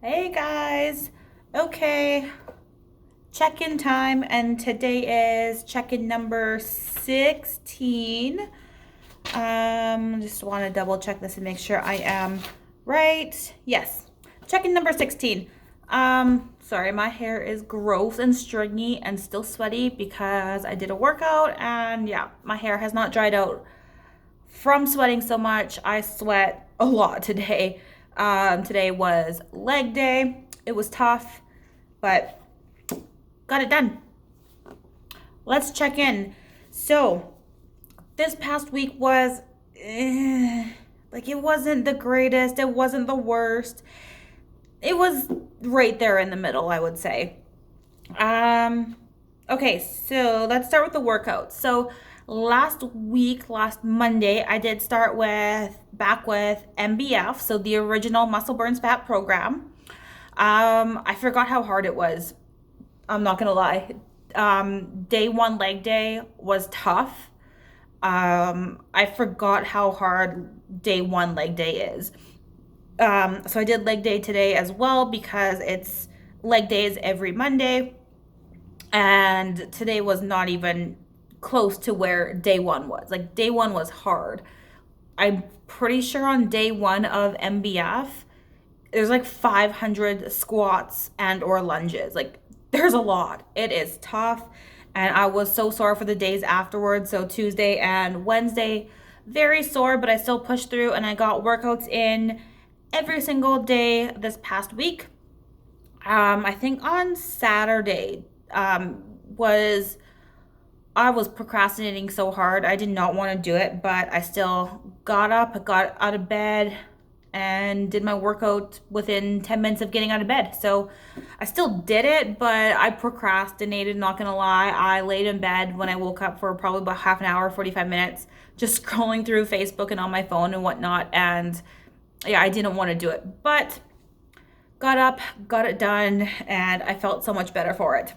Hey guys. Okay, check-in time, and today is check-in number 16. Just want to double check this and make sure I am right. Yes. Check-in number 16. Sorry, my hair is gross and stringy and still sweaty because I did a workout, and yeah, my hair has not dried out from sweating so much. I sweat a lot today. Today was leg day. It was tough, but got it done. Let's check in. So, this past week was it wasn't the greatest, it wasn't the worst. It was right there in the middle, I would say. Um okay, so let's start with the workout. So, last Monday, I did start back with MBF, so the original Muscle Burns Fat program. I forgot how hard it was. I'm not gonna lie. Day one leg day was tough. I forgot how hard day one leg day is. So I did leg day today as well because it's leg days every Monday, and today was not even close to where day one was. Like, day one was hard. I'm pretty sure on day one of MBF, there's like 500 squats and or lunges. Like, there's a lot. It is tough, and I was so sore for the days afterwards. So Tuesday and Wednesday, very sore, but I still pushed through, and I got workouts in every single day this past week. I think on Saturday was I was procrastinating so hard. I did not want to do it, but I still got up, got out of bed, and did my workout within 10 minutes of getting out of bed. So I still did it, but I procrastinated, not gonna lie. I laid in bed when I woke up for probably about half an hour, 45 minutes, just scrolling through Facebook and on my phone and whatnot. And yeah, I didn't want to do it, but got up, got it done, and I felt so much better for it.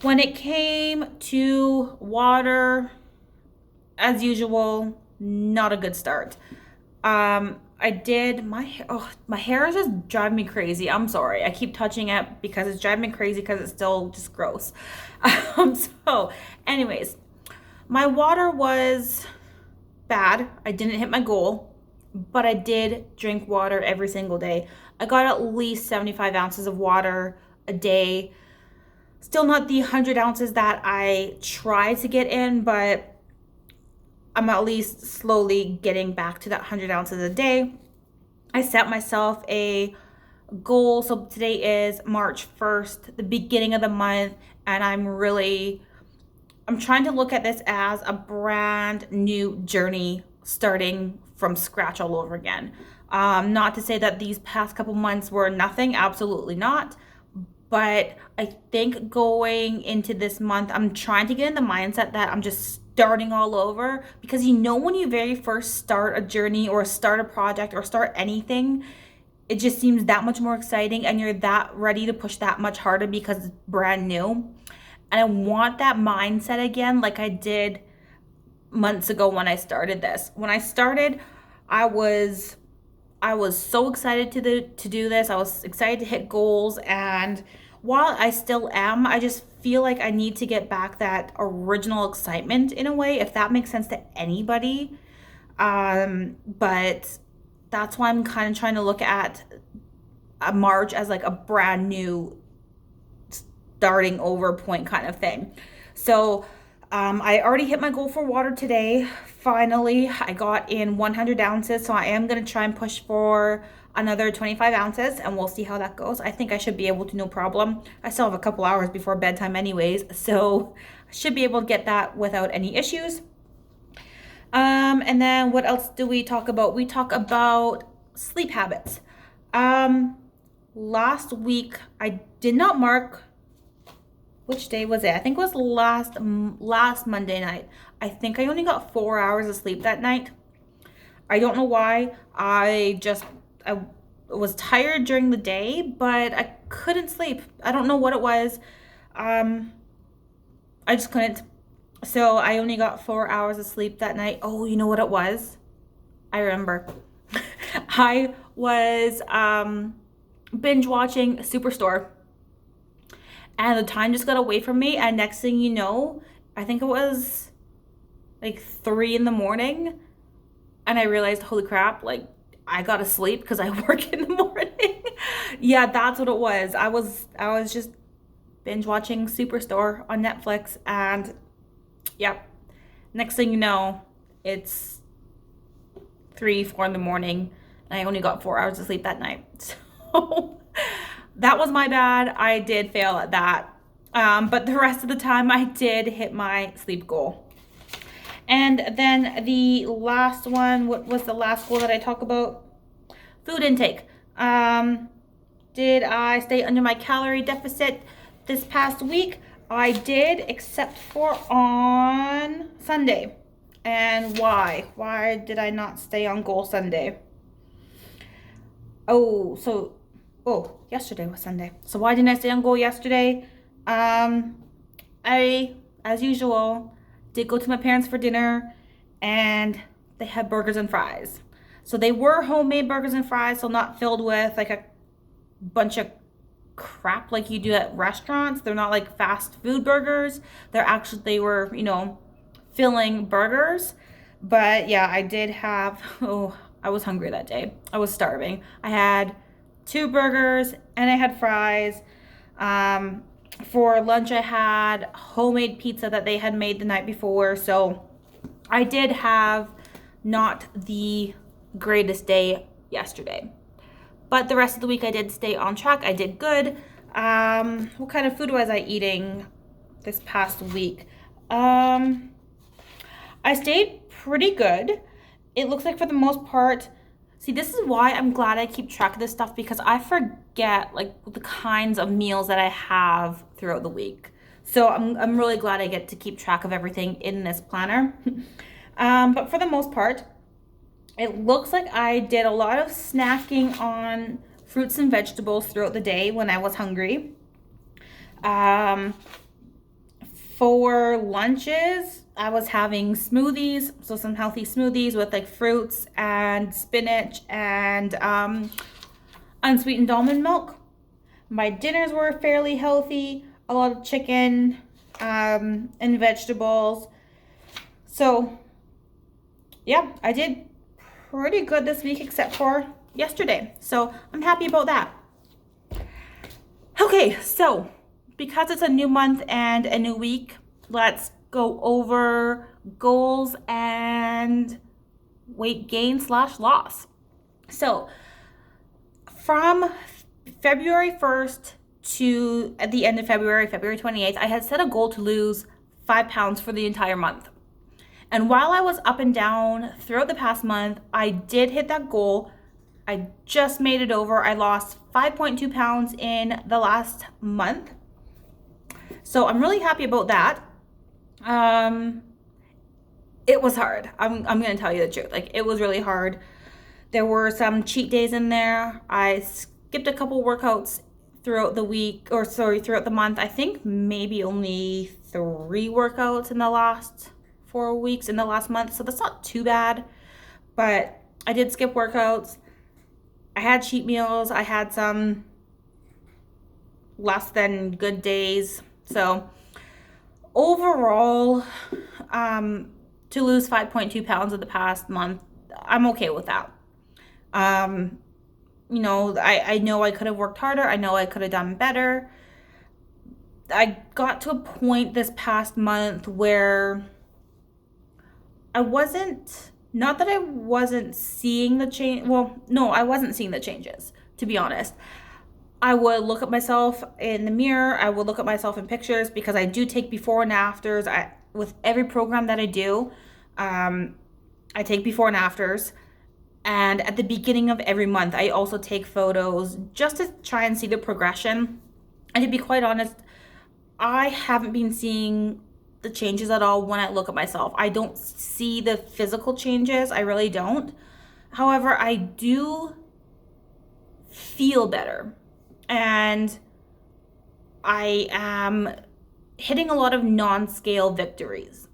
When it came to water, as usual, not a good start. I did my hair is just driving me crazy. I'm sorry. I keep touching it because it's driving me crazy because it's still just gross. So, anyways, my water was bad. I didn't hit my goal, but I did drink water every single day. I got at least 75 ounces of water a day. Still not the 100 ounces that I try to get in, but I'm at least slowly getting back to that 100 ounces a day. I set myself a goal. So today is March 1st, the beginning of the month, and I'm trying to look at this as a brand new journey starting from scratch all over again. Not to say that these past couple months were nothing, absolutely not. But I think going into this month, I'm trying to get in the mindset that I'm just starting all over, because when you very first start a journey or start a project or start anything, it just seems that much more exciting and you're that ready to push that much harder because it's brand new. And I want that mindset again, like I did months ago when I started this. When I started, I was I was so excited to do this. I was excited to hit goals, and while I still am, I just feel like I need to get back that original excitement in a way, if that makes sense to anybody. But that's why I'm kind of trying to look at a March as like a brand new starting over point kind of thing. So I already hit my goal for water today. Finally, I got in 100 ounces, so I am going to try and push for another 25 ounces, and we'll see how that goes. I think I should be able to, no problem. I still have a couple hours before bedtime anyways, so I should be able to get that without any issues. And then what else do we talk about? We talk about sleep habits. Um, Last week I did not mark which day was it? I think it was last Monday night. I think I only got 4 hours of sleep that night. I don't know why. I was tired during the day, but I couldn't sleep. I don't know what it was. Um, I just couldn't. So I only got 4 hours of sleep that night. Oh, you know what it was? I remember. I was binge watching Superstore. And the time just got away from me. And next thing you know, I think it was like 3 in the morning. And I realized, holy crap, like I gotta sleep because I work in the morning. Yeah, that's what it was. I was just binge watching Superstore on Netflix, and yeah, next thing you know, it's 3, 4 in the morning, and I only got 4 hours of sleep that night. So that was my bad. I did fail at that. But the rest of the time, I did hit my sleep goal. And then the last one, what was the last goal that I talk about? Food intake. Did I stay under my calorie deficit this past week? I did, except for on Sunday. And why? Why did I not stay on goal Sunday? Yesterday was Sunday. So why didn't I stay on goal yesterday? I, as usual, did go to my parents for dinner, and they had burgers and fries. So they were homemade burgers and fries, so not filled with like a bunch of crap like you do at restaurants. They're not like fast food burgers. They were, filling burgers. But yeah, I did have, I was hungry that day. I was starving. I had 2 burgers and I had fries. For lunch, I had homemade pizza that they had made the night before. So I did have not the greatest day yesterday. But the rest of the week, I did stay on track. I did good. What kind of food was I eating this past week? I stayed pretty good. It looks like for the most part. See, this is why I'm glad I keep track of this stuff, because I forget like the kinds of meals that I have throughout the week. So I'm really glad I get to keep track of everything in this planner. But for the most part, it looks like I did a lot of snacking on fruits and vegetables throughout the day when I was hungry. For lunches, I was having smoothies, so some healthy smoothies with like fruits and spinach and unsweetened almond milk. My dinners were fairly healthy, a lot of chicken and vegetables. So yeah, I did pretty good this week except for yesterday. So I'm happy about that. Okay, so because it's a new month and a new week, let's go over goals and weight gain / loss. So from February 1st to at the end of February 28th, I had set a goal to lose 5 pounds for the entire month. And while I was up and down throughout the past month, I did hit that goal. I just made it over. I lost 5.2 pounds in the last month. So I'm really happy about that. It was hard. I'm going to tell you the truth. Like, it was really hard. There were some cheat days in there. I skipped a couple workouts throughout the month. I think maybe only 3 workouts in the last 4 weeks in the last month. So that's not too bad. But I did skip workouts. I had cheat meals. I had some less than good days. So overall, to lose 5.2 pounds in the past month, I'm okay with that. I know I could have worked harder. I know I could have done better. I got to a point this past month where I wasn't seeing the change. Well, no, I wasn't seeing the changes, to be honest. I would look at myself in the mirror. I would look at myself in pictures, because I do take before and afters. With every program that I do, I take before and afters. And at the beginning of every month, I also take photos just to try and see the progression. And to be quite honest, I haven't been seeing the changes at all when I look at myself. I don't see the physical changes. I really don't. However, I do feel better. And I am hitting a lot of non-scale victories.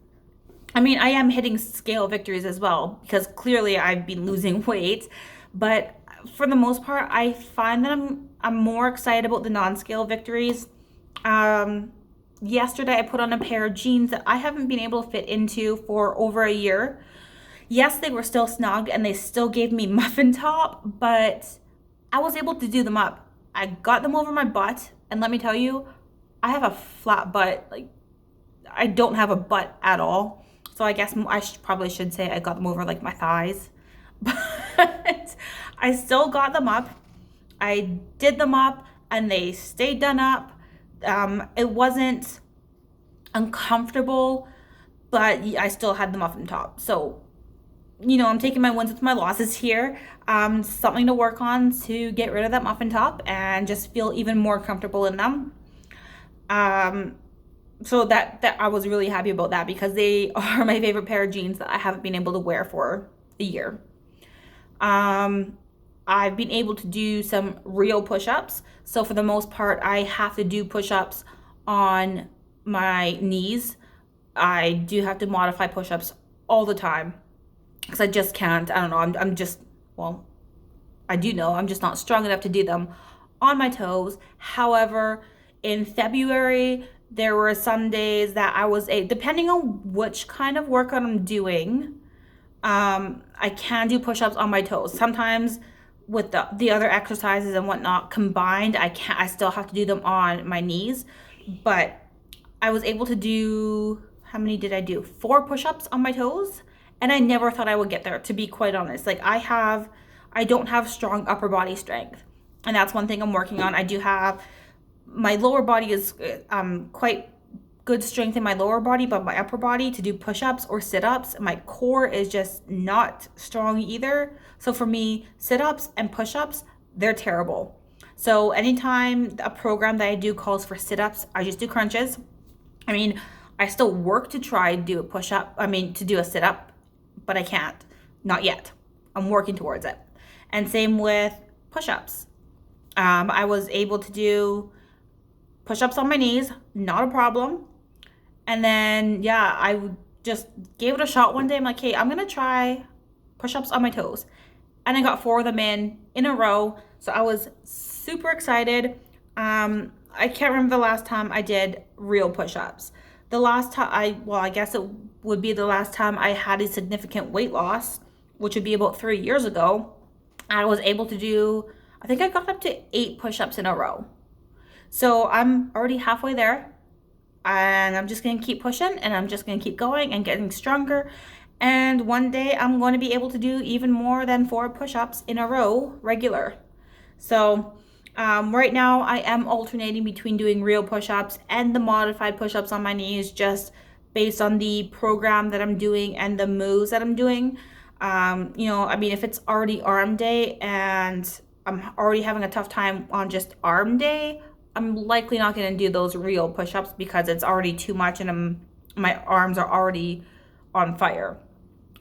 I mean, I am hitting scale victories as well, because clearly I've been losing weight. But for the most part, I find that I'm more excited about the non-scale victories. Yesterday I put on a pair of jeans that I haven't been able to fit into for over a year. Yes, they were still snug and they still gave me muffin top, but I was able to do them up. I got them over my butt, and let me tell you, I have a flat butt. Like, I don't have a butt at all. So I guess I probably should say I got them over like my thighs. But I still got them up. I did them up and they stayed done up. It wasn't uncomfortable, but I still had the muffin top. So, I'm taking my wins with my losses here. Something to work on to get rid of that muffin top and just feel even more comfortable in them. So that I was really happy about that because they are my favorite pair of jeans that I haven't been able to wear for a year. I've been able to do some real push-ups. So for the most part, I have to do push-ups on my knees. I do have to modify push-ups all the time because I just can't. I don't know. I'm just, well, I do know I'm just not strong enough to do them on my toes. However, in February, there were some days that I was depending on which kind of workout I'm doing, I can do push-ups on my toes. Sometimes with the other exercises and whatnot combined, I still have to do them on my knees. But I was able to do, how many did I do? 4 push-ups on my toes. And I never thought I would get there, to be quite honest. Like I don't have strong upper body strength. And that's one thing I'm working on. I do have, my lower body is quite good strength in my lower body, but my upper body to do push-ups or sit-ups, my core is just not strong either. So for me, sit-ups and push-ups, they're terrible. So anytime a program that I do calls for sit-ups, I just do crunches. I mean, I still work to try to do a push-up, to do a sit-up, but I can't. Not yet. I'm working towards it. And same with push-ups. I was able to do push-ups on my knees, not a problem. And then, I just gave it a shot one day. I'm like, hey, I'm going to try push-ups on my toes. And I got 4 of them in a row. So I was super excited. I can't remember the last time I did real push-ups. The last time I guess it would be the last time I had a significant weight loss, which would be about 3 years ago. I was able to do, I think I got up to 8 push-ups in a row. So I'm already halfway there. And I'm just going to keep pushing and I'm just going to keep going and getting stronger. And one day I'm going to be able to do even more than 4 push-ups in a row regular. So right now I am alternating between doing real push-ups and the modified push-ups on my knees, just based on the program that I'm doing and the moves that I'm doing. If it's already arm day and I'm already having a tough time on just arm day, I'm likely not going to do those real push-ups because it's already too much and my arms are already on fire.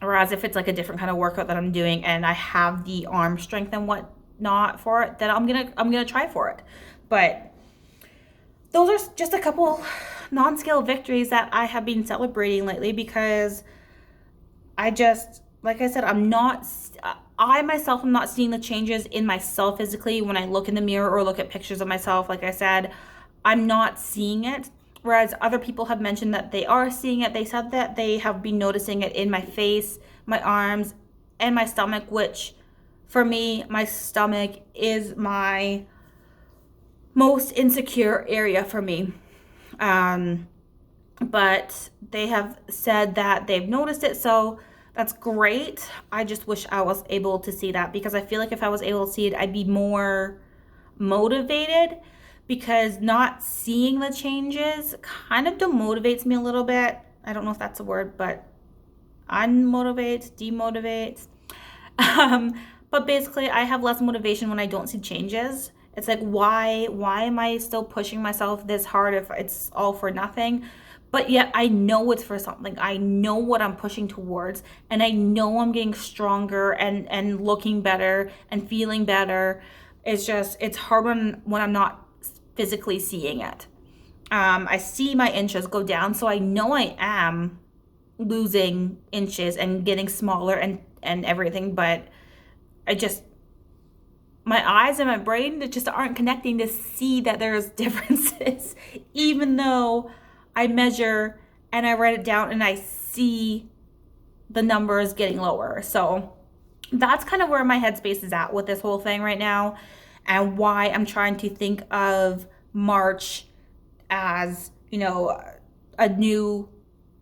Whereas if it's like a different kind of workout that I'm doing and I have the arm strength and whatnot for it, then I'm gonna try for it. But those are just a couple non-scale victories that I have been celebrating lately because like I said, I myself am not seeing the changes in myself physically when I look in the mirror or look at pictures of myself. Like I said, I'm not seeing it. Whereas other people have mentioned that they are seeing it. They said that they have been noticing it in my face, my arms, and my stomach, which for me, my stomach is my most insecure area for me. But they have said that they've noticed it, so that's great. I just wish I was able to see that because I feel like if I was able to see it, I'd be more motivated, because not seeing the changes kind of demotivates me a little bit. I don't know if that's a word, but unmotivates, demotivates. But basically, I have less motivation when I don't see changes. It's like, why am I still pushing myself this hard if it's all for nothing? But yet I know it's for something. I know what I'm pushing towards, and I know I'm getting stronger and looking better and feeling better. It's hard when I'm not physically seeing it. I see my inches go down, so I know I am losing inches and getting smaller and everything, but my eyes and my brain that just aren't connecting to see that there's differences, even though I measure and I write it down and I see the numbers getting lower. So that's kind of where my headspace is at with this whole thing right now, and why I'm trying to think of March as, you know, a new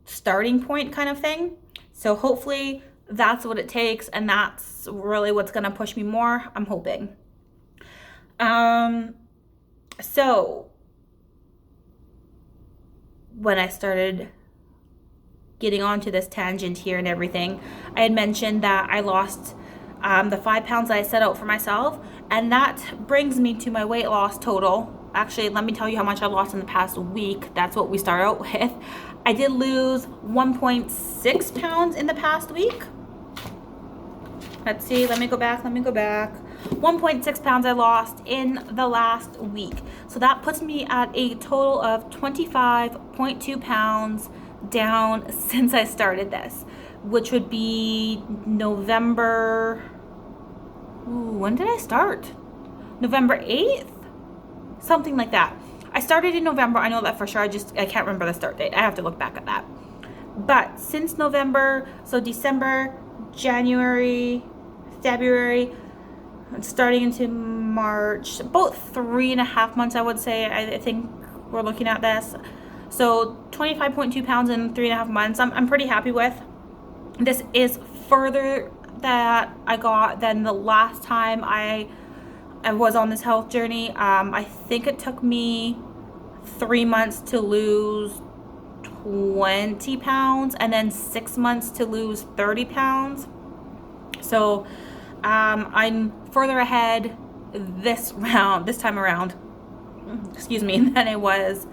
starting point kind of thing. So hopefully that's what it takes, and that's really what's going to push me more, I'm hoping. So when I started getting onto this tangent here and everything, I had mentioned that I lost the 5 pounds that I set out for myself, and that brings me to my weight loss total. Actually, let me tell you how much I lost in the past week. That's what we start out with. I did lose 1.6 pounds in the past week. Let's see, let me go back. 1.6 pounds I lost in the last week. So that puts me at a total of 25.2 pounds down since I started this, which would be November. When did I start? November 8th? Something like that. I started in November. I know that for sure. I can't remember the start date. I have to look back at that. But since November, so December, January, February, starting into March, about 3.5 months, I would say. I think we're looking at this. So 25.2 pounds in 3.5 months. I'm pretty happy with. This is further that I got than the last time I was on this health journey. I think it took me 3 months to lose 20 pounds and then 6 months to lose 30 pounds. So I'm further ahead this time around, than I was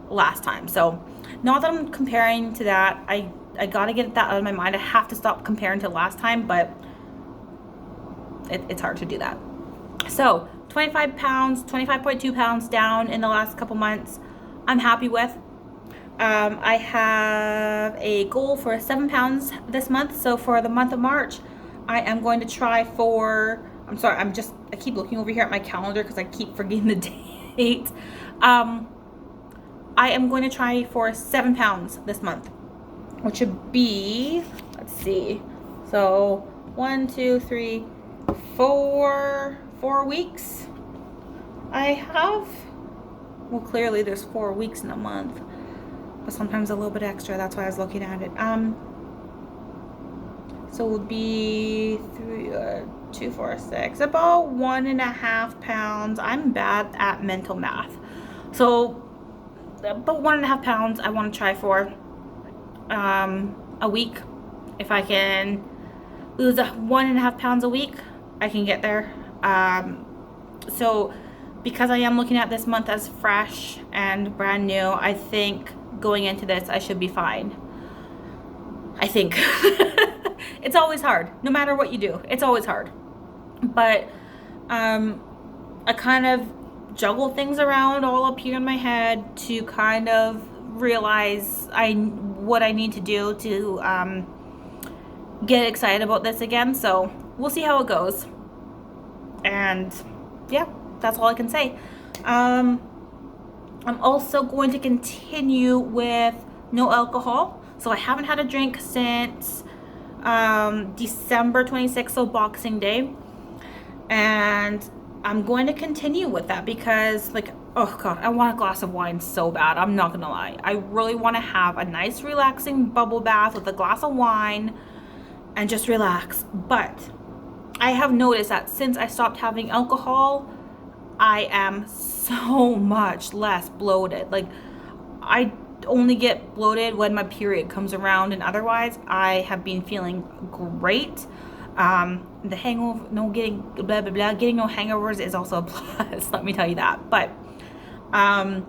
last time. So not that I'm comparing to that. I gotta get that out of my mind. I have to stop comparing to last time, but it's hard to do that. So 25.2 pounds down in the last couple months. I'm happy with. I have a goal for 7 pounds this month. So for the month of March, I am going to try for, I keep looking over here at my calendar because I keep forgetting the date. I am going to try for 7 pounds this month, which would be, let's see, so 1, 2, 3, 4 weeks. I have, well, clearly there's 4 weeks in a month, but sometimes a little bit extra. That's why I was looking at it. So it would be 2, 4, 6, about 1.5 pounds. I'm bad at mental math. So about 1.5 pounds I want to try for a week. If I can lose 1.5 pounds a week, I can get there. So because I am looking at this month as fresh and brand new, I think going into this I should be fine. I think. It's always hard. No matter what you do, it's always hard. But I kind of juggle things around all up here in my head to kind of realize what I need to do to get excited about this again. So we'll see how it goes. And yeah, that's all I can say. I'm also going to continue with no alcohol. So I haven't had a drink since December 26th, so Boxing Day. And I'm going to continue with that because, like, oh God, I want a glass of wine so bad. I'm not gonna lie. I really want to have a nice relaxing bubble bath with a glass of wine and just relax. But I have noticed that since I stopped having alcohol, I am so much less bloated. Like, I only get bloated when my period comes around, and otherwise I have been feeling great. The hangover, getting no hangovers is also a plus, let me tell you that. But I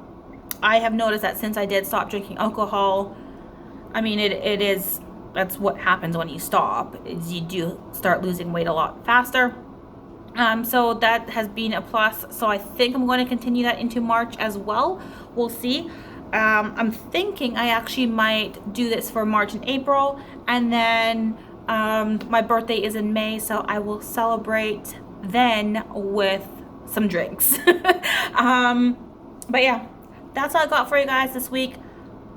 have noticed that since I did stop drinking alcohol, I mean, that's what happens when you stop, is you do start losing weight a lot faster. So that has been a plus. So I think I'm going to continue that into March as well. We'll see. I'm thinking I actually might do this for March and April, and then my birthday is in May, so I will celebrate then with some drinks. But yeah, that's all I got for you guys this week.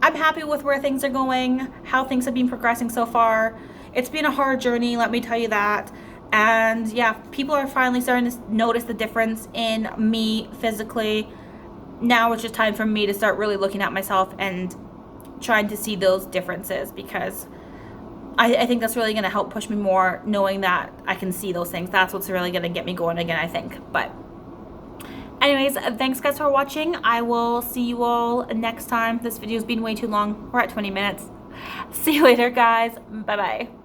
I'm happy with where things are going, how things have been progressing so far. It's been a hard journey, let me tell you that. And yeah, people are finally starting to notice the difference in me physically. Now it's just time for me to start really looking at myself and trying to see those differences, because I think that's really going to help push me more, knowing that I can see those things. That's what's really going to get me going again, I think. But anyways, thanks guys for watching. I will see you all next time. This video's been way too long. We're at 20 minutes. See you later, guys. Bye-bye.